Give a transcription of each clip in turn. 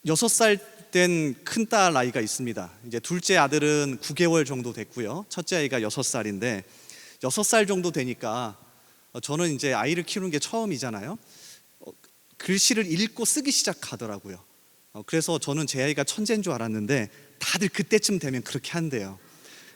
6살 된 큰딸 아이가 있습니다. 이제 둘째 아들은 9개월 정도 됐고요. 첫째 아이가 6살인데 6살 정도 되니까 저는 이제 아이를 키우는 게 처음이잖아요. 글씨를 읽고 쓰기 시작하더라고요. 그래서 저는 제 아이가 천재인 줄 알았는데 다들 그때쯤 되면 그렇게 한대요.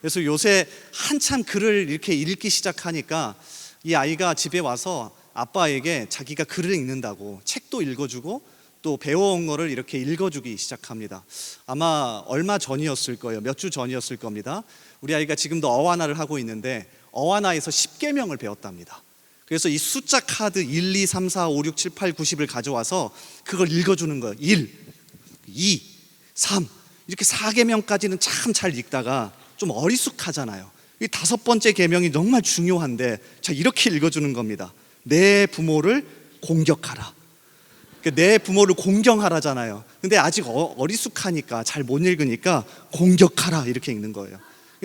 그래서 요새 한참 글을 이렇게 읽기 시작하니까 이 아이가 집에 와서 아빠에게 자기가 글을 읽는다고 책도 읽어주고 또 배워온 거를 이렇게 읽어주기 시작합니다. 아마 얼마 전이었을 거예요. 몇 주 전이었을 겁니다. 우리 아이가 지금도 어와나를 하고 있는데 어와나에서 10계명을 배웠답니다. 그래서 이 숫자 카드 1, 2, 3, 4, 5, 6, 7, 8, 90을 가져와서 그걸 읽어주는 거예요. 1, 2, 3 이렇게 4계명까지는 참 잘 읽다가 좀 어리숙하잖아요. 이 5번째 계명이 정말 중요한데 자 이렇게 읽어주는 겁니다. 내 부모를 공격하라. 내 부모를 공경하라잖아요. 근데 아직 어리숙하니까 잘 못 읽으니까 공격하라 이렇게 읽는 거예요.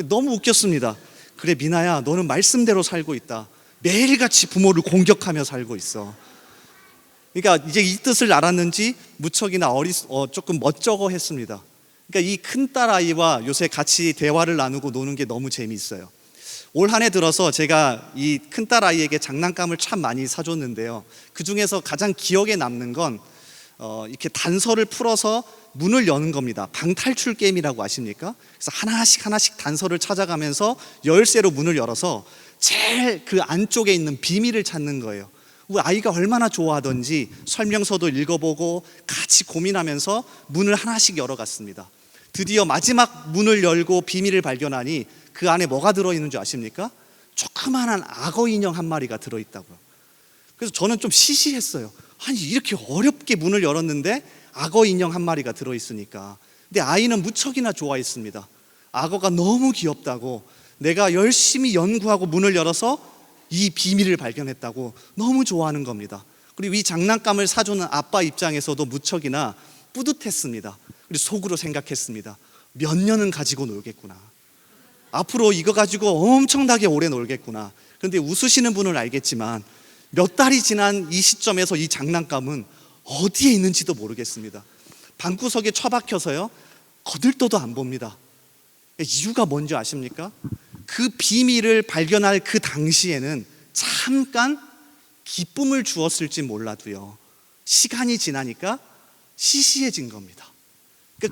너무 웃겼습니다. 그래 미나야 너는 말씀대로 살고 있다. 매일같이 부모를 공격하며 살고 있어. 그러니까 이제 이 뜻을 알았는지 무척이나 조금 멋쩍어 했습니다. 그러니까 이 큰딸 아이와 요새 같이 대화를 나누고 노는 게 너무 재미있어요. 올 한 해 들어서 제가 이 큰딸 아이에게 장난감을 참 많이 사줬는데요. 그 중에서 가장 기억에 남는 건 이렇게 단서를 풀어서 문을 여는 겁니다. 방탈출 게임이라고 아십니까? 그래서 하나씩 단서를 찾아가면서 열쇠로 문을 열어서 제일 그 안쪽에 있는 비밀을 찾는 거예요. 우리 아이가 얼마나 좋아하던지 설명서도 읽어보고 같이 고민하면서 문을 하나씩 열어갔습니다. 드디어 마지막 문을 열고 비밀을 발견하니 그 안에 뭐가 들어있는 줄 아십니까? 조그만한 악어 인형 한 마리가 들어있다고요. 그래서 저는 좀 시시했어요. 아니 이렇게 어렵게 문을 열었는데 악어 인형 한 마리가 들어있으니까. 근데 아이는 무척이나 좋아했습니다. 악어가 너무 귀엽다고, 내가 열심히 연구하고 문을 열어서 이 비밀을 발견했다고 너무 좋아하는 겁니다. 그리고 이 장난감을 사주는 아빠 입장에서도 무척이나 뿌듯했습니다. 그리고 속으로 생각했습니다. 몇 년은 가지고 놀겠구나. 앞으로 이거 가지고 엄청나게 오래 놀겠구나. 그런데 웃으시는 분은 알겠지만 몇 달이 지난 이 시점에서 이 장난감은 어디에 있는지도 모르겠습니다. 방구석에 처박혀서요 거들떠도 안 봅니다. 이유가 뭔지 아십니까? 그 비밀을 발견할 그 당시에는 잠깐 기쁨을 주었을지 몰라도요 시간이 지나니까 시시해진 겁니다.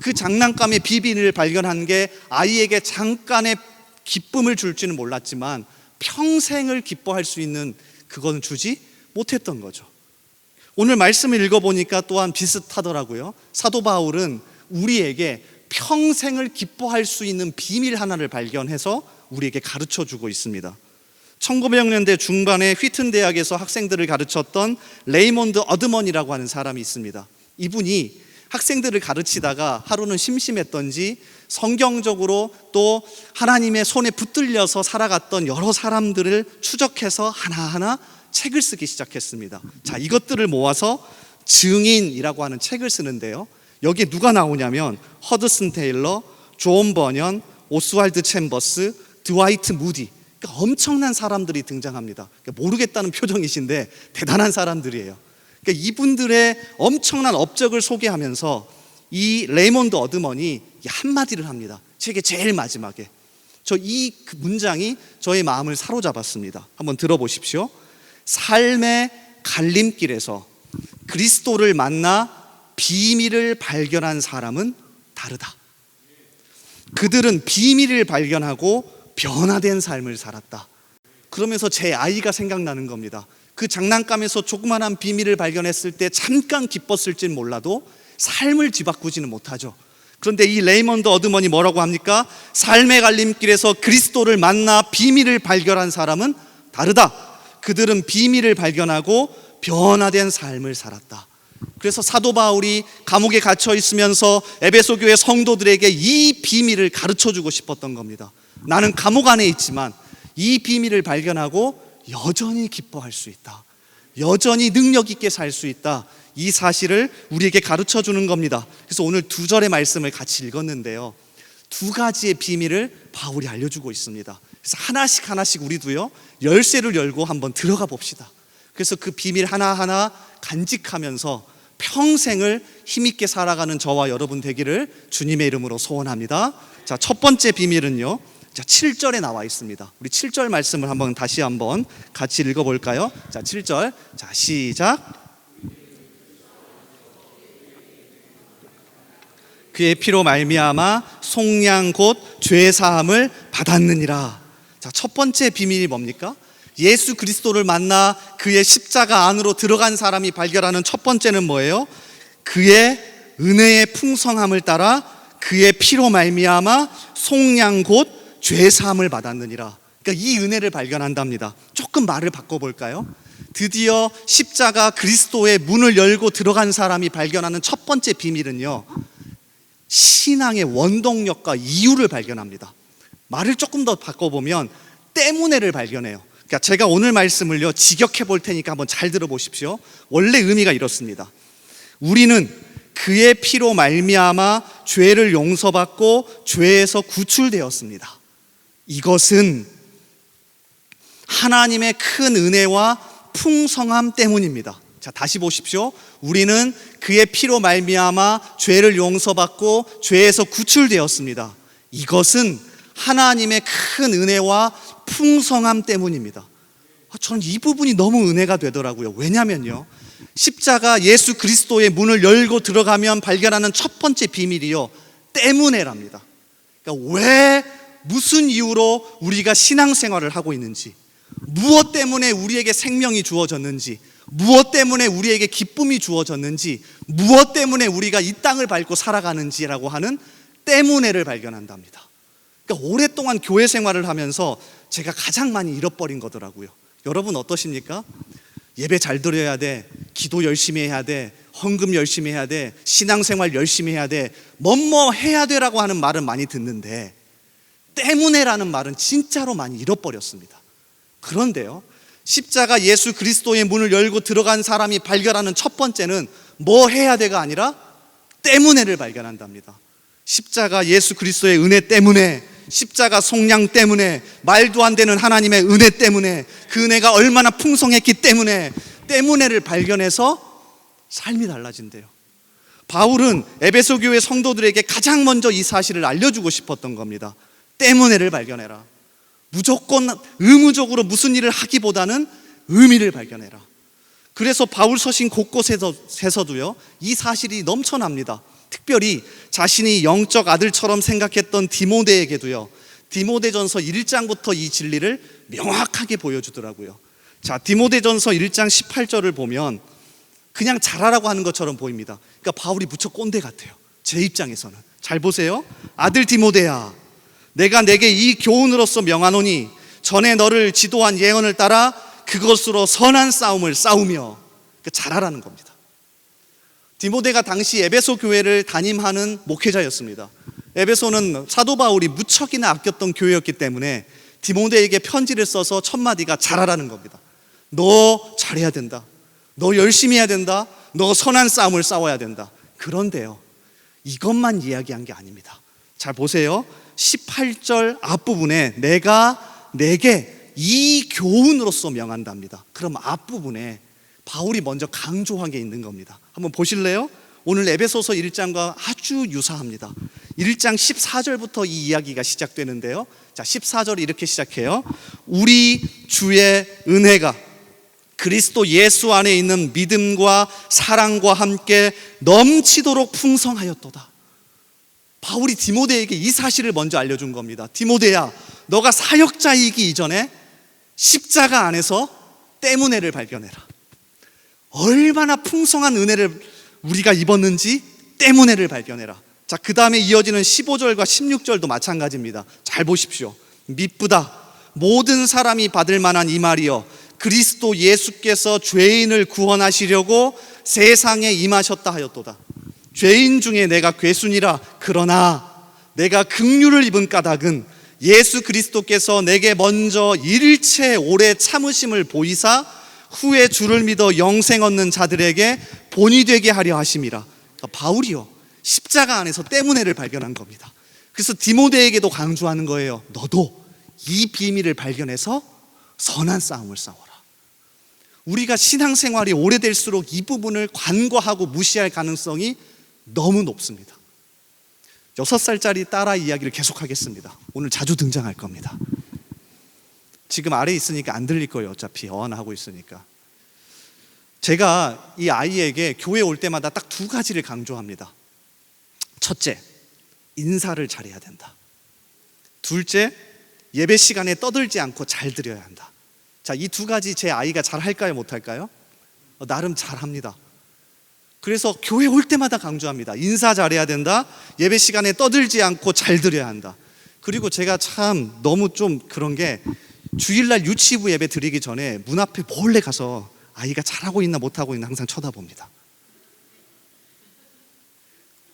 그 장난감의 비밀을 발견한 게 아이에게 잠깐의 기쁨을 줄지는 몰랐지만 평생을 기뻐할 수 있는 그건 주지 못했던 거죠. 오늘 말씀을 읽어보니까 또한 비슷하더라고요. 사도 바울은 우리에게 평생을 기뻐할 수 있는 비밀 하나를 발견해서 우리에게 가르쳐주고 있습니다. 1900년대 중반에 휘튼 대학에서 학생들을 가르쳤던 레이몬드 어드먼이라고 하는 사람이 있습니다. 이분이 학생들을 가르치다가 하루는 심심했던지 성경적으로 또 하나님의 손에 붙들려서 살아갔던 여러 사람들을 추적해서 하나하나 책을 쓰기 시작했습니다. 자, 이것들을 모아서 증인이라고 하는 책을 쓰는데요. 여기에 누가 나오냐면 허드슨 테일러, 존 버년, 오스왈드 챔버스, 드와이트 무디, 그러니까 엄청난 사람들이 등장합니다. 그러니까 모르겠다는 표정이신데 대단한 사람들이에요. 그러니까 이분들의 엄청난 업적을 소개하면서 이 레이몬드 어드먼이 한마디를 합니다. 책의 제일 마지막에. 저 이 문장이 저의 마음을 사로잡았습니다. 한번 들어보십시오. 삶의 갈림길에서 그리스도를 만나 비밀을 발견한 사람은 다르다. 그들은 비밀을 발견하고 변화된 삶을 살았다. 그러면서 제 아이가 생각나는 겁니다. 그 장난감에서 조그만한 비밀을 발견했을 때 잠깐 기뻤을진 몰라도 삶을 뒤바꾸지는 못하죠. 그런데 이 레이먼드 어드먼이 뭐라고 합니까? 삶의 갈림길에서 그리스도를 만나 비밀을 발견한 사람은 다르다. 그들은 비밀을 발견하고 변화된 삶을 살았다. 그래서 사도 바울이 감옥에 갇혀 있으면서 에베소 교회 성도들에게 이 비밀을 가르쳐주고 싶었던 겁니다. 나는 감옥 안에 있지만 이 비밀을 발견하고 여전히 기뻐할 수 있다. 여전히 능력 있게 살 수 있다. 이 사실을 우리에게 가르쳐 주는 겁니다. 그래서 오늘 2절의 말씀을 같이 읽었는데요, 2가지의 비밀을 바울이 알려주고 있습니다. 그래서 하나씩 우리도요 열쇠를 열고 한번 들어가 봅시다. 그래서 그 비밀 하나하나 간직하면서 평생을 힘있게 살아가는 저와 여러분 되기를 주님의 이름으로 소원합니다. 자, 첫 번째 비밀은요, 자, 7절에 나와 있습니다. 우리 7절 말씀을 다시 한번 같이 읽어볼까요? 자, 7절. 자, 시작. 그의 피로 말미암아 속량 곧 죄 사함을 받았느니라. 자, 첫 번째 비밀이 뭡니까? 예수 그리스도를 만나 그의 십자가 안으로 들어간 사람이 발견하는 첫 번째는 뭐예요? 그의 은혜의 풍성함을 따라 그의 피로 말미암아 속량 곧 죄 사함을 받았느니라. 그러니까 이 은혜를 발견한답니다. 조금 말을 바꿔볼까요? 드디어 십자가 그리스도의 문을 열고 들어간 사람이 발견하는 첫 번째 비밀은요, 신앙의 원동력과 이유를 발견합니다. 말을 조금 더 바꿔보면 때문에를 발견해요. 그러니까 제가 오늘 말씀을요, 직역해 볼 테니까 한번 잘 들어보십시오. 원래 의미가 이렇습니다. 우리는 그의 피로 말미암아 죄를 용서받고 죄에서 구출되었습니다. 이것은 하나님의 큰 은혜와 풍성함 때문입니다. 자, 다시 보십시오. 우리는 그의 피로 말미암아 죄를 용서받고 죄에서 구출되었습니다. 이것은 하나님의 큰 은혜와 풍성함 때문입니다. 저는 이 부분이 너무 은혜가 되더라고요. 왜냐면요, 십자가 예수 그리스도의 문을 열고 들어가면 발견하는 첫 번째 비밀이요, 때문에랍니다. 그러니까 왜, 무슨 이유로 우리가 신앙생활을 하고 있는지, 무엇 때문에 우리에게 생명이 주어졌는지, 무엇 때문에 우리에게 기쁨이 주어졌는지, 무엇 때문에 우리가 이 땅을 밟고 살아가는지라고 하는 때문에를 발견한답니다. 그러니까 오랫동안 교회 생활을 하면서 제가 가장 많이 잃어버린 거더라고요. 여러분 어떠십니까? 예배 잘 드려야 돼, 기도 열심히 해야 돼, 헌금 열심히 해야 돼, 신앙생활 열심히 해야 돼, 뭐뭐 해야 되라고 하는 말은 많이 듣는데 때문에라는 말은 진짜로 많이 잃어버렸습니다. 그런데요, 십자가 예수 그리스도의 문을 열고 들어간 사람이 발견하는 첫 번째는 뭐 해야 돼가 아니라 때문에를 발견한답니다. 십자가 예수 그리스도의 은혜 때문에, 십자가 속량 때문에, 말도 안 되는 하나님의 은혜 때문에, 그 은혜가 얼마나 풍성했기 때문에를 발견해서 삶이 달라진대요. 바울은 에베소 교회 성도들에게 가장 먼저 이 사실을 알려주고 싶었던 겁니다. 때문에를 발견해라. 무조건 의무적으로 무슨 일을 하기보다는 의미를 발견해라. 그래서 바울 서신 곳곳에서도요, 이 사실이 넘쳐납니다. 특별히 자신이 영적 아들처럼 생각했던 디모데에게도요, 디모데전서 1장부터 이 진리를 명확하게 보여주더라고요. 자, 디모데전서 1장 18절을 보면 그냥 잘하라고 하는 것처럼 보입니다. 그러니까 바울이 무척 꼰대 같아요, 제 입장에서는. 잘 보세요. 아들 디모데야, 내가 내게 이 교훈으로서 명하노니 전에 너를 지도한 예언을 따라 그것으로 선한 싸움을 싸우며. 그러니까 잘하라는 겁니다. 디모데가 당시 에베소 교회를 담임하는 목회자였습니다. 에베소는 사도 바울이 무척이나 아꼈던 교회였기 때문에 디모데에게 편지를 써서 첫 마디가 잘하라는 겁니다. 너 잘해야 된다, 너 열심히 해야 된다, 너 선한 싸움을 싸워야 된다. 그런데요, 이것만 이야기한 게 아닙니다. 잘 보세요. 18절 앞부분에 내가 내게 이 교훈으로서 명한답니다. 그럼 앞부분에 바울이 먼저 강조한 게 있는 겁니다. 한번 보실래요? 오늘 에베소서 1장과 아주 유사합니다. 1장 14절부터 이 이야기가 시작되는데요. 자, 14절이 이렇게 시작해요. 우리 주의 은혜가 그리스도 예수 안에 있는 믿음과 사랑과 함께 넘치도록 풍성하였도다. 바울이 디모데에게 이 사실을 먼저 알려준 겁니다. 디모데야, 너가 사역자이기 이전에 십자가 안에서 때문에를 발견해라. 얼마나 풍성한 은혜를 우리가 입었는지 때문에를 발견해라. 자, 그 다음에 이어지는 15절과 16절도 마찬가지입니다. 잘 보십시오. 미쁘다 모든 사람이 받을 만한 이 말이여, 그리스도 예수께서 죄인을 구원하시려고 세상에 임하셨다 하였도다. 죄인 중에 내가 괴순이라. 그러나 내가 긍휼을 입은 까닭은 예수 그리스도께서 내게 먼저 일체 오래 참으심을 보이사 후에 주를 믿어 영생 얻는 자들에게 본이 되게 하려 하심이라. 그러니까 바울이요, 십자가 안에서 때문에를 발견한 겁니다. 그래서 디모데에게도 강조하는 거예요. 너도 이 비밀을 발견해서 선한 싸움을 싸워라. 우리가 신앙생활이 오래될수록 이 부분을 간과하고 무시할 가능성이 너무 높습니다. 6살짜리 딸아이 이야기를 계속하겠습니다. 오늘 자주 등장할 겁니다. 지금 아래에 있으니까 안 들릴 거예요. 어차피 어안하고 있으니까. 제가 이 아이에게 교회 올 때마다 딱 2가지를 강조합니다. 첫째, 인사를 잘해야 된다. 둘째, 예배 시간에 떠들지 않고 잘 드려야 한다. 자, 이 2가지 제 아이가 잘할까요? 못할까요? 나름 잘합니다. 그래서 교회 올 때마다 강조합니다. 인사 잘해야 된다. 예배 시간에 떠들지 않고 잘 드려야 한다. 그리고 제가 참 너무 좀 그런 게 주일날 유치부 예배 드리기 전에 문 앞에 몰래 가서 아이가 잘하고 있나 못하고 있나 항상 쳐다봅니다.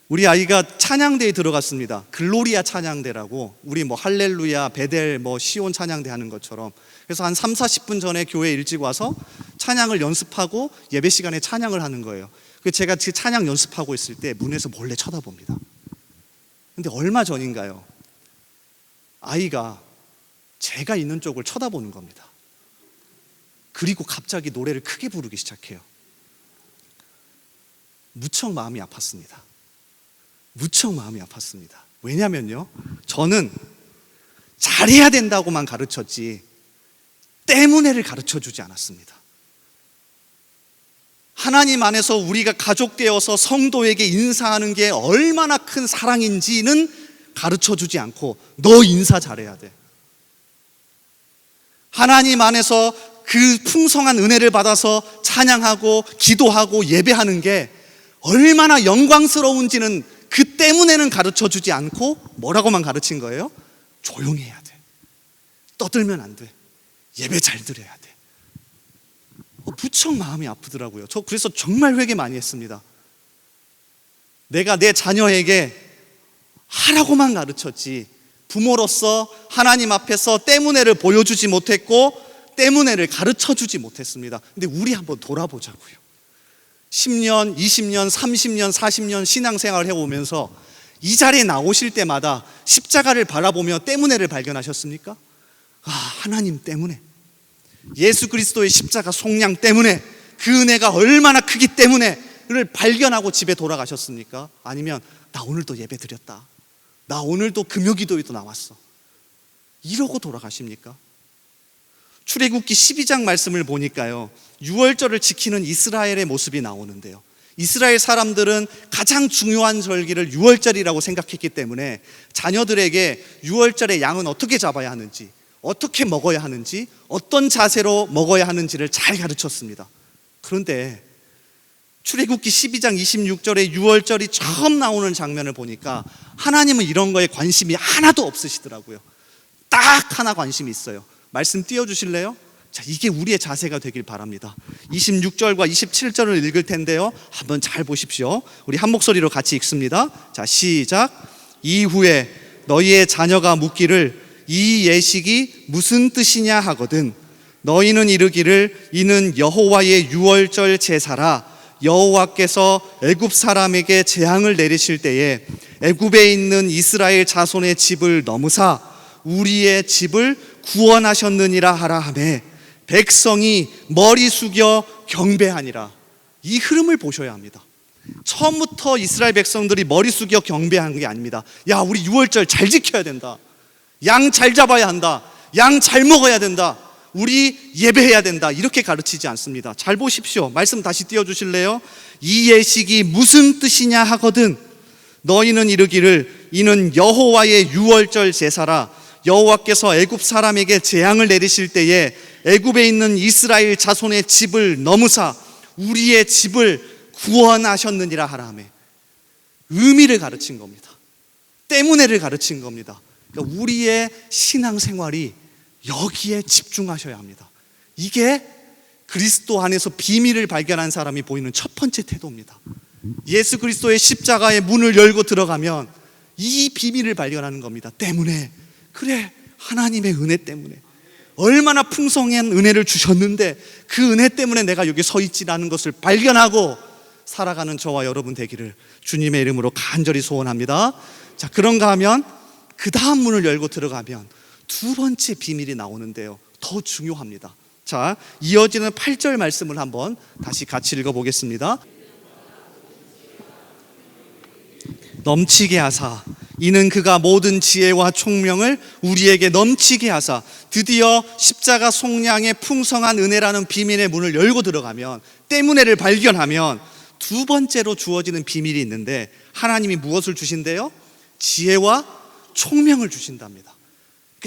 우리 아이가 찬양대에 들어갔습니다. 글로리아 찬양대라고, 우리 뭐 할렐루야, 베델, 뭐 시온 찬양대 하는 것처럼. 그래서 한 30-40분 전에 교회 일찍 와서 찬양을 연습하고 예배 시간에 찬양을 하는 거예요. 제가 그 찬양 연습하고 있을 때 문에서 몰래 쳐다봅니다. 근데 얼마 전인가요? 아이가 제가 있는 쪽을 쳐다보는 겁니다. 그리고 갑자기 노래를 크게 부르기 시작해요. 무척 마음이 아팠습니다. 무척 마음이 아팠습니다. 왜냐면요, 저는 잘해야 된다고만 가르쳤지 때문에를 가르쳐주지 않았습니다. 하나님 안에서 우리가 가족되어서 성도에게 인사하는 게 얼마나 큰 사랑인지는 가르쳐주지 않고 너 인사 잘해야 돼. 하나님 안에서 그 풍성한 은혜를 받아서 찬양하고 기도하고 예배하는 게 얼마나 영광스러운지는 그 때문에는 가르쳐주지 않고 뭐라고만 가르친 거예요? 조용히 해야 돼. 떠들면 안 돼. 예배 잘 드려야 돼. 무척 마음이 아프더라고요. 저 그래서 정말 회개 많이 했습니다. 내가 내 자녀에게 하라고만 가르쳤지 부모로서 하나님 앞에서 때문에를 보여주지 못했고 때문에를 가르쳐주지 못했습니다. 근데 우리 한번 돌아보자고요. 10년, 20년, 30년, 40년 신앙생활을 해오면서 이 자리에 나오실 때마다 십자가를 바라보며 때문에를 발견하셨습니까? 아, 하나님 때문에, 예수 그리스도의 십자가 속량 때문에, 그 은혜가 얼마나 크기 때문에를 발견하고 집에 돌아가셨습니까? 아니면 나 오늘도 예배 드렸다, 나 오늘도 금요기도에도 나왔어, 이러고 돌아가십니까? 출애굽기 12장 말씀을 보니까요, 유월절을 지키는 이스라엘의 모습이 나오는데요, 이스라엘 사람들은 가장 중요한 절기를 유월절이라고 생각했기 때문에 자녀들에게 유월절에 양은 어떻게 잡아야 하는지, 어떻게 먹어야 하는지, 어떤 자세로 먹어야 하는지를 잘 가르쳤습니다. 그런데 출애굽기 12장 26절에 유월절이 처음 나오는 장면을 보니까 하나님은 이런 거에 관심이 하나도 없으시더라고요. 딱 하나 관심이 있어요. 말씀 띄워주실래요? 자, 이게 우리의 자세가 되길 바랍니다. 26절과 27절을 읽을 텐데요, 한번 잘 보십시오. 우리 한 목소리로 같이 읽습니다. 자, 시작. 이후에 너희의 자녀가 묻기를 이 예식이 무슨 뜻이냐 하거든 너희는 이르기를 이는 여호와의 유월절 제사라. 여호와께서 애굽 사람에게 재앙을 내리실 때에 애굽에 있는 이스라엘 자손의 집을 넘으사 우리의 집을 구원하셨느니라 하라 하매 백성이 머리 숙여 경배하니라. 이 흐름을 보셔야 합니다. 처음부터 이스라엘 백성들이 머리 숙여 경배하는 게 아닙니다. 야, 우리 유월절 잘 지켜야 된다, 양 잘 잡아야 한다, 양 잘 먹어야 된다, 우리 예배해야 된다, 이렇게 가르치지 않습니다. 잘 보십시오. 말씀 다시 띄워주실래요? 이 예식이 무슨 뜻이냐 하거든 너희는 이르기를 이는 여호와의 유월절 제사라. 여호와께서 애굽 사람에게 재앙을 내리실 때에 애굽에 있는 이스라엘 자손의 집을 넘으사 우리의 집을 구원하셨느니라 하라 하매 의미를 가르친 겁니다. 때문에를 가르친 겁니다. 그러니까 우리의 신앙생활이 여기에 집중하셔야 합니다. 이게 그리스도 안에서 비밀을 발견한 사람이 보이는 첫 번째 태도입니다. 예수 그리스도의 십자가의 문을 열고 들어가면 이 비밀을 발견하는 겁니다. 때문에, 그래, 하나님의 은혜 때문에 얼마나 풍성한 은혜를 주셨는데 그 은혜 때문에 내가 여기 서 있지라는 것을 발견하고 살아가는 저와 여러분 되기를 주님의 이름으로 간절히 소원합니다. 자, 그런가 하면 그 다음 문을 열고 들어가면 두 번째 비밀이 나오는데요, 더 중요합니다. 자, 이어지는 8절 말씀을 한번 다시 같이 읽어보겠습니다. 넘치게 하사 이는 그가 모든 지혜와 총명을 우리에게 넘치게 하사. 드디어 십자가 속량의 풍성한 은혜라는 비밀의 문을 열고 들어가면, 때문에를 발견하면 두 번째로 주어지는 비밀이 있는데, 하나님이 무엇을 주신대요? 지혜와 총명을 주신답니다.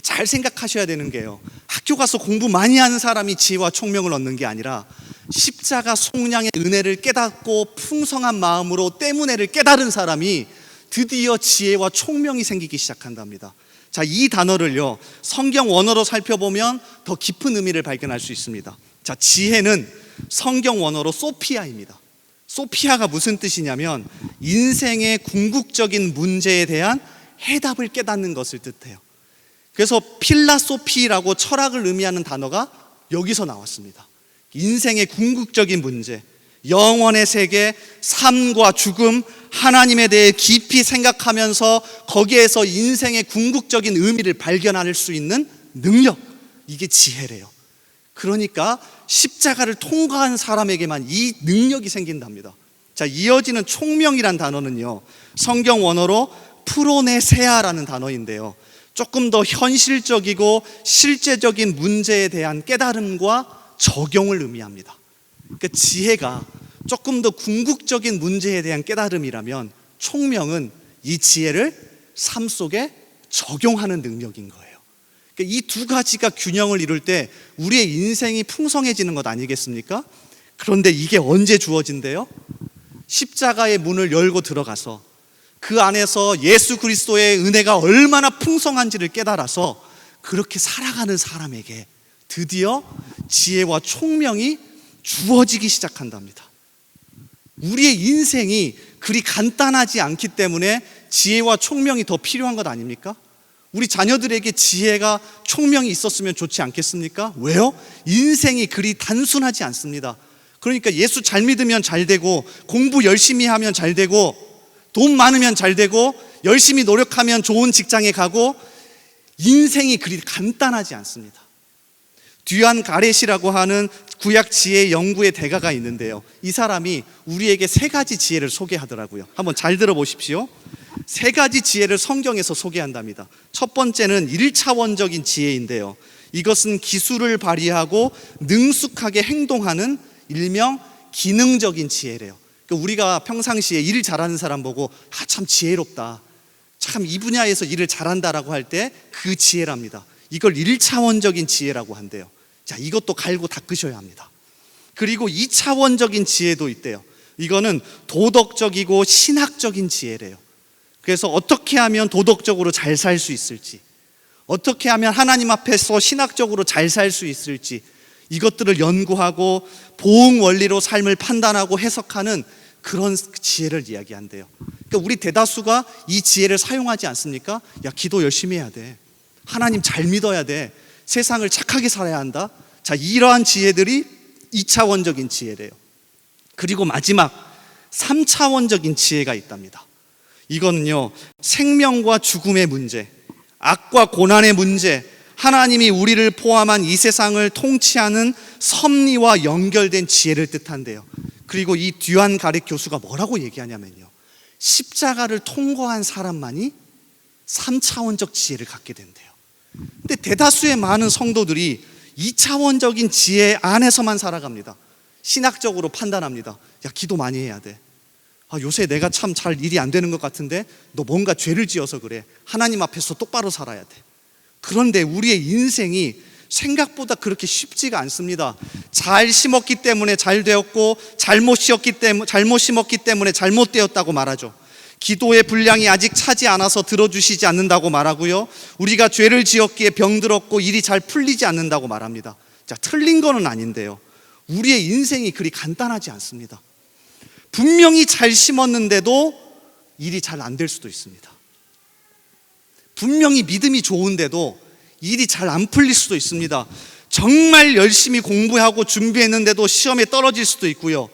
잘 생각하셔야 되는 게요, 학교 가서 공부 많이 하는 사람이 지혜와 총명을 얻는 게 아니라 십자가 속량의 은혜를 깨닫고 풍성한 마음으로 때문에를 깨달은 사람이 드디어 지혜와 총명이 생기기 시작한답니다. 자, 이 단어를요, 성경 원어로 살펴보면 더 깊은 의미를 발견할 수 있습니다. 자, 지혜는 성경 원어로 소피아입니다. 소피아가 무슨 뜻이냐면 인생의 궁극적인 문제에 대한 해답을 깨닫는 것을 뜻해요. 그래서 필라소피라고 철학을 의미하는 단어가 여기서 나왔습니다. 인생의 궁극적인 문제, 영원의 세계, 삶과 죽음, 하나님에 대해 깊이 생각하면서 거기에서 인생의 궁극적인 의미를 발견할 수 있는 능력, 이게 지혜래요. 그러니까 십자가를 통과한 사람에게만 이 능력이 생긴답니다. 자, 이어지는 총명이란 단어는요, 성경 원어로 프로네세아라는 단어인데요, 조금 더 현실적이고 실제적인 문제에 대한 깨달음과 적용을 의미합니다. 그러니까 지혜가 조금 더 궁극적인 문제에 대한 깨달음이라면, 총명은 이 지혜를 삶 속에 적용하는 능력인 거예요. 그러니까 이 두 가지가 균형을 이룰 때 우리의 인생이 풍성해지는 것 아니겠습니까? 그런데 이게 언제 주어진대요? 십자가의 문을 열고 들어가서 그 안에서 예수 그리스도의 은혜가 얼마나 풍성한지를 깨달아서 그렇게 살아가는 사람에게 드디어 지혜와 총명이 주어지기 시작한답니다. 우리의 인생이 그리 간단하지 않기 때문에 지혜와 총명이 더 필요한 것 아닙니까? 우리 자녀들에게 지혜가 총명이 있었으면 좋지 않겠습니까? 왜요? 인생이 그리 단순하지 않습니다. 그러니까 예수 잘 믿으면 잘 되고, 공부 열심히 하면 잘 되고, 돈 많으면 잘 되고, 열심히 노력하면 좋은 직장에 가고, 인생이 그리 간단하지 않습니다. 듀안 가렛이라고 하는 구약 지혜 연구의 대가가 있는데요, 이 사람이 우리에게 세 가지 지혜를 소개하더라고요. 한번 잘 들어보십시오. 세 가지 지혜를 성경에서 소개한답니다. 첫 번째는 1차원적인 지혜인데요, 이것은 기술을 발휘하고 능숙하게 행동하는 일명 기능적인 지혜래요. 그러니까 우리가 평상시에 일 잘하는 사람 보고 참 지혜롭다, 참 이 분야에서 일을 잘한다라고 할 때 그 지혜랍니다. 이걸 1차원적인 지혜라고 한대요. 자, 이것도 갈고 닦으셔야 합니다. 그리고 2차원적인 지혜도 있대요. 이거는 도덕적이고 신학적인 지혜래요. 그래서 어떻게 하면 도덕적으로 잘 살 수 있을지, 어떻게 하면 하나님 앞에서 신학적으로 잘 살 수 있을지, 이것들을 연구하고 보응 원리로 삶을 판단하고 해석하는 그런 지혜를 이야기한대요. 그러니까 우리 대다수가 이 지혜를 사용하지 않습니까? 야, 기도 열심히 해야 돼, 하나님 잘 믿어야 돼, 세상을 착하게 살아야 한다. 자, 이러한 지혜들이 2차원적인 지혜래요. 그리고 마지막 3차원적인 지혜가 있답니다. 이거는요, 생명과 죽음의 문제, 악과 고난의 문제, 하나님이 우리를 포함한 이 세상을 통치하는 섭리와 연결된 지혜를 뜻한대요. 그리고 이 듀안 가렛 교수가 뭐라고 얘기하냐면요, 십자가를 통과한 사람만이 3차원적 지혜를 갖게 된대요. 근데 대다수의 많은 성도들이 2차원적인 지혜 안에서만 살아갑니다. 신학적으로 판단합니다. 야, 기도 많이 해야 돼. 요새 내가 참 잘 일이 안 되는 것 같은데 너 뭔가 죄를 지어서 그래. 하나님 앞에서 똑바로 살아야 돼. 그런데 우리의 인생이 생각보다 그렇게 쉽지가 않습니다. 잘 심었기 때문에 잘 되었고, 잘못 심었기 때문에 잘못되었다고 말하죠. 기도의 분량이 아직 차지 않아서 들어주시지 않는다고 말하고요, 우리가 죄를 지었기에 병들었고 일이 잘 풀리지 않는다고 말합니다. 자, 틀린 거는 아닌데요, 우리의 인생이 그리 간단하지 않습니다. 분명히 잘 심었는데도 일이 잘 안 될 수도 있습니다. 분명히 믿음이 좋은데도 일이 잘 안 풀릴 수도 있습니다. 정말 열심히 공부하고 준비했는데도 시험에 떨어질 수도 있고요,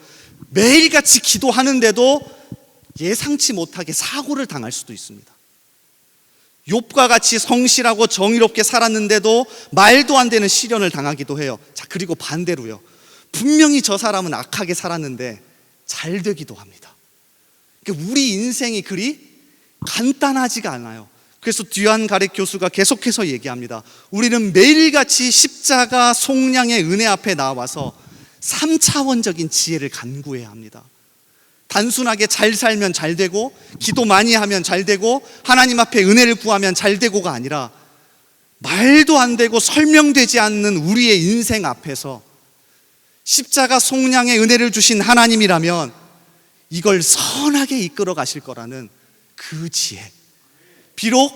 매일같이 기도하는데도 예상치 못하게 사고를 당할 수도 있습니다. 욥과 같이 성실하고 정의롭게 살았는데도 말도 안 되는 시련을 당하기도 해요. 자, 그리고 반대로요, 분명히 저 사람은 악하게 살았는데 잘 되기도 합니다. 그러니까 우리 인생이 그리 간단하지가 않아요. 그래서 듀안 가렉 교수가 계속해서 얘기합니다. 우리는 매일같이 십자가 속량의 은혜 앞에 나와서 3차원적인 지혜를 간구해야 합니다. 단순하게 잘 살면 잘 되고, 기도 많이 하면 잘 되고, 하나님 앞에 은혜를 구하면 잘 되고가 아니라, 말도 안 되고 설명되지 않는 우리의 인생 앞에서 십자가 속량의 은혜를 주신 하나님이라면 이걸 선하게 이끌어 가실 거라는 그 지혜. 비록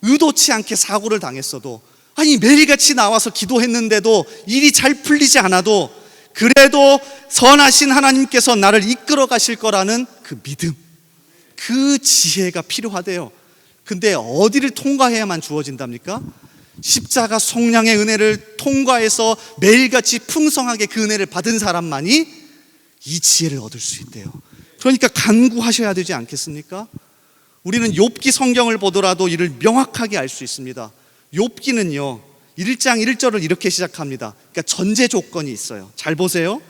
의도치 않게 사고를 당했어도, 아니 매일같이 나와서 기도했는데도 일이 잘 풀리지 않아도 그래도 선하신 하나님께서 나를 이끌어 가실 거라는 그 믿음, 그 지혜가 필요하대요. 근데 어디를 통과해야만 주어진답니까? 십자가 속량의 은혜를 통과해서 매일같이 풍성하게 그 은혜를 받은 사람만이 이 지혜를 얻을 수 있대요. 그러니까 간구하셔야 되지 않겠습니까? 우리는 욥기 성경을 보더라도 이를 명확하게 알 수 있습니다. 욥기는요, 1장 1절을 이렇게 시작합니다. 그러니까 전제 조건이 있어요. 잘 보세요.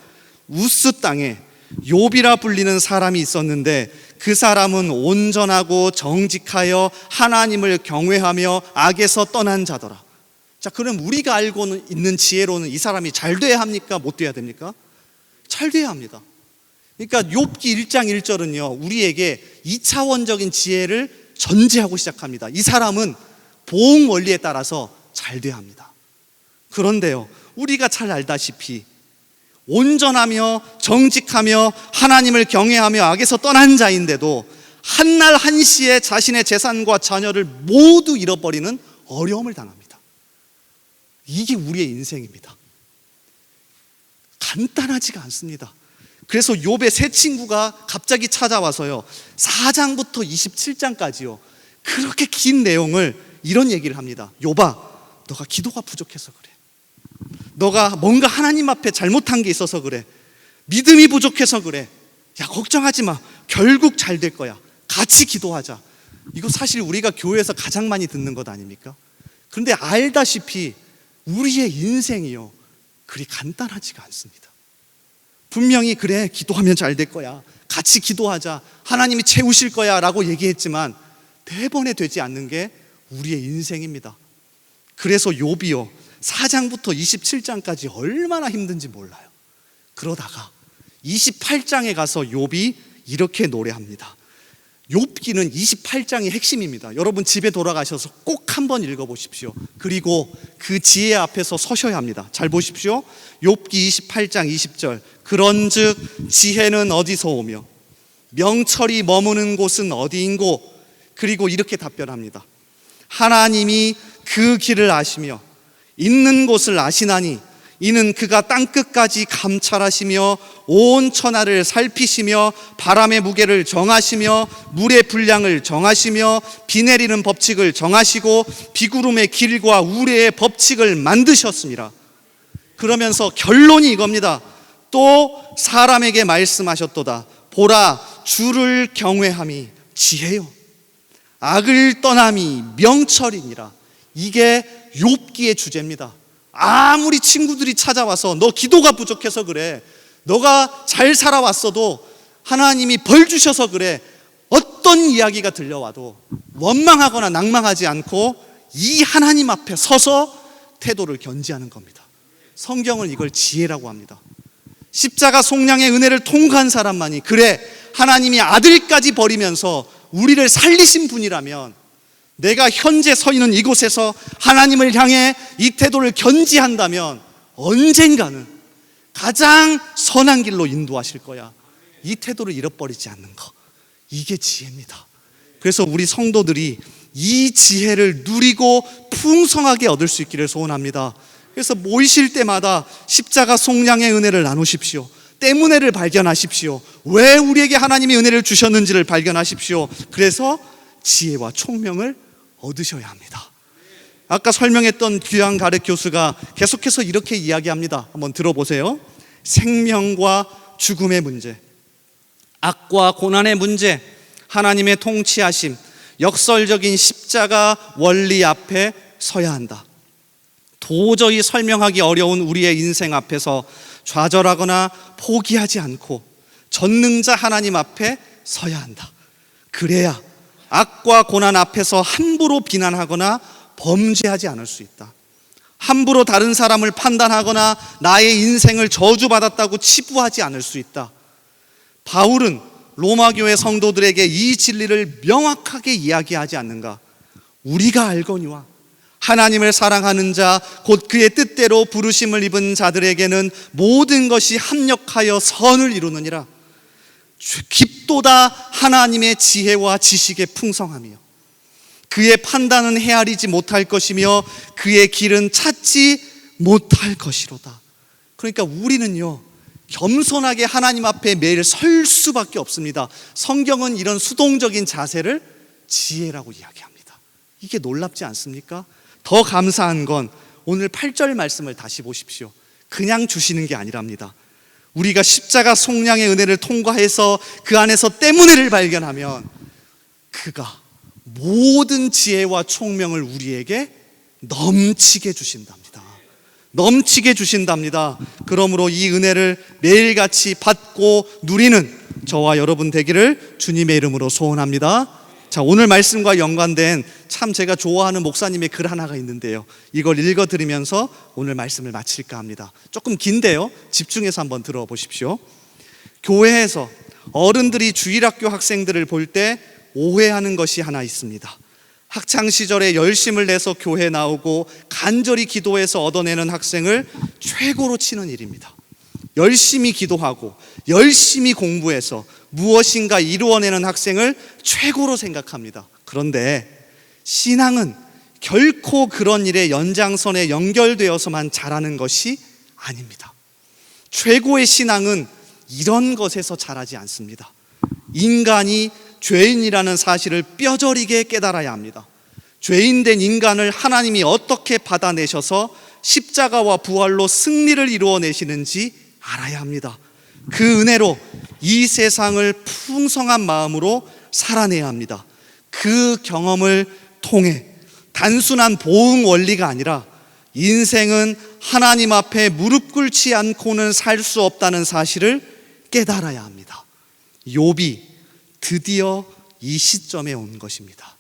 우스 땅에 욥이라 불리는 사람이 있었는데 그 사람은 온전하고 정직하여 하나님을 경외하며 악에서 떠난 자더라. 자, 그럼 우리가 알고 있는 지혜로는 이 사람이 잘 돼야 합니까? 못 돼야 됩니까? 잘 돼야 합니다. 그러니까 욥기 1장 1절은요, 우리에게 2차원적인 지혜를 전제하고 시작합니다. 이 사람은 보응 원리에 따라서 잘 돼야 합니다. 그런데요, 우리가 잘 알다시피 온전하며 정직하며 하나님을 경외하며 악에서 떠난 자인데도 한날 한시에 자신의 재산과 자녀를 모두 잃어버리는 어려움을 당합니다. 이게 우리의 인생입니다. 간단하지가 않습니다. 그래서 욥의 세 친구가 갑자기 찾아와서요, 4장부터 27장까지요, 그렇게 긴 내용을 이런 얘기를 합니다. 욥아, 너가 기도가 부족해서 그래. 너가 뭔가 하나님 앞에 잘못한 게 있어서 그래. 믿음이 부족해서 그래. 야, 걱정하지 마. 결국 잘 될 거야. 같이 기도하자. 이거 사실 우리가 교회에서 가장 많이 듣는 것 아닙니까? 그런데 알다시피 우리의 인생이요, 그리 간단하지가 않습니다. 분명히 그래, 기도하면 잘 될 거야, 같이 기도하자, 하나님이 채우실 거야 라고 얘기했지만 대번에 되지 않는 게 우리의 인생입니다. 그래서 욥이요, 4장부터 27장까지 얼마나 힘든지 몰라요. 그러다가 28장에 가서 욥이 이렇게 노래합니다. 욥기는 28장이 핵심입니다. 여러분 집에 돌아가셔서 꼭 한번 읽어보십시오. 그리고 그 지혜 앞에서 서셔야 합니다. 잘 보십시오. 욥기 28장 20절. 그런즉 지혜는 어디서 오며 명철이 머무는 곳은 어디인고? 그리고 이렇게 답변합니다. 하나님이 그 길을 아시며 있는 곳을 아시나니 이는 그가 땅끝까지 감찰하시며 온 천하를 살피시며 바람의 무게를 정하시며 물의 분량을 정하시며 비 내리는 법칙을 정하시고 비구름의 길과 우레의 법칙을 만드셨습니다. 그러면서 결론이 이겁니다. 또 사람에게 말씀하셨도다. 보라, 주를 경외함이 지혜요 악을 떠남이 명철이니라. 이게 욥기의 주제입니다. 아무리 친구들이 찾아와서 너 기도가 부족해서 그래, 너가 잘 살아왔어도 하나님이 벌 주셔서 그래, 어떤 이야기가 들려와도 원망하거나 낭망하지 않고 이 하나님 앞에 서서 태도를 견지하는 겁니다. 성경은 이걸 지혜라고 합니다. 십자가 속량의 은혜를 통과한 사람만이, 그래, 하나님이 아들까지 버리면서 우리를 살리신 분이라면 내가 현재 서 있는 이곳에서 하나님을 향해 이 태도를 견지한다면 언젠가는 가장 선한 길로 인도하실 거야. 이 태도를 잃어버리지 않는 거, 이게 지혜입니다. 그래서 우리 성도들이 이 지혜를 누리고 풍성하게 얻을 수 있기를 소원합니다. 그래서 모이실 때마다 십자가 속량의 은혜를 나누십시오. 때문에를 발견하십시오. 왜 우리에게 하나님이 은혜를 주셨는지를 발견하십시오. 그래서 지혜와 총명을 얻으셔야 합니다. 아까 설명했던 듀안 가렉 교수가 계속해서 이렇게 이야기합니다. 한번 들어보세요. 생명과 죽음의 문제, 악과 고난의 문제, 하나님의 통치하심, 역설적인 십자가 원리 앞에 서야 한다. 도저히 설명하기 어려운 우리의 인생 앞에서 좌절하거나 포기하지 않고 전능자 하나님 앞에 서야 한다. 그래야 악과 고난 앞에서 함부로 비난하거나 범죄하지 않을 수 있다. 함부로 다른 사람을 판단하거나 나의 인생을 저주받았다고 치부하지 않을 수 있다. 바울은 로마 교회 성도들에게 이 진리를 명확하게 이야기하지 않는가? 우리가 알거니와 하나님을 사랑하는 자 곧 그의 뜻대로 부르심을 입은 자들에게는 모든 것이 합력하여 선을 이루느니라. 깊도다 하나님의 지혜와 지식의 풍성함이요 그의 판단은 헤아리지 못할 것이며 그의 길은 찾지 못할 것이로다. 그러니까 우리는요 겸손하게 하나님 앞에 매일 설 수밖에 없습니다. 성경은 이런 수동적인 자세를 지혜라고 이야기합니다. 이게 놀랍지 않습니까? 더 감사한 건 오늘 8절 말씀을 다시 보십시오. 그냥 주시는 게 아니랍니다. 우리가 십자가 속량의 은혜를 통과해서 그 안에서 때문에를 발견하면 그가 모든 지혜와 총명을 우리에게 넘치게 주신답니다. 넘치게 주신답니다. 그러므로 이 은혜를 매일같이 받고 누리는 저와 여러분 되기를 주님의 이름으로 소원합니다. 자, 오늘 말씀과 연관된 참 제가 좋아하는 목사님의 글 하나가 있는데요, 이걸 읽어드리면서 오늘 말씀을 마칠까 합니다. 조금 긴데요, 집중해서 한번 들어보십시오. 교회에서 어른들이 주일학교 학생들을 볼 때 오해하는 것이 하나 있습니다. 학창시절에 열심을 내서 교회 나오고 간절히 기도해서 얻어내는 학생을 최고로 치는 일입니다. 열심히 기도하고 열심히 공부해서 무엇인가 이루어내는 학생을 최고로 생각합니다. 그런데 신앙은 결코 그런 일의 연장선에 연결되어서만 자라는 것이 아닙니다. 최고의 신앙은 이런 것에서 자라지 않습니다. 인간이 죄인이라는 사실을 뼈저리게 깨달아야 합니다. 죄인된 인간을 하나님이 어떻게 받아내셔서 십자가와 부활로 승리를 이루어내시는지 알아야 합니다. 그 은혜로 이 세상을 풍성한 마음으로 살아내야 합니다. 그 경험을 통해 단순한 보응 원리가 아니라 인생은 하나님 앞에 무릎 꿇지 않고는 살 수 없다는 사실을 깨달아야 합니다. 욥이 드디어 이 시점에 온 것입니다.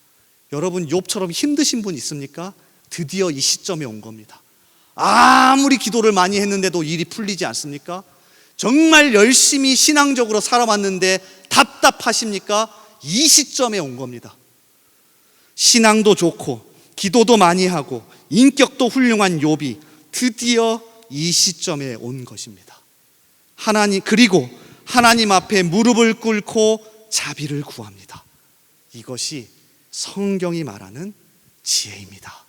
여러분, 욥처럼 힘드신 분 있습니까? 드디어 이 시점에 온 겁니다. 아무리 기도를 많이 했는데도 일이 풀리지 않습니까? 정말 열심히 신앙적으로 살아왔는데 답답하십니까? 이 시점에 온 겁니다. 신앙도 좋고 기도도 많이 하고 인격도 훌륭한 욥이 드디어 이 시점에 온 것입니다. 그리고 하나님 앞에 무릎을 꿇고 자비를 구합니다. 이것이 성경이 말하는 지혜입니다.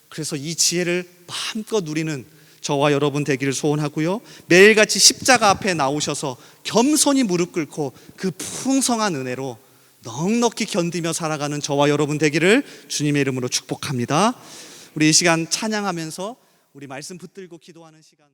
그래서 이 지혜를 마음껏 누리는 저와 여러분 되기를 소원하고요, 매일같이 십자가 앞에 나오셔서 겸손히 무릎 꿇고 그 풍성한 은혜로 넉넉히 견디며 살아가는 저와 여러분 되기를 주님의 이름으로 축복합니다. 우리 이 시간 찬양하면서 우리 말씀 붙들고 기도하는 시간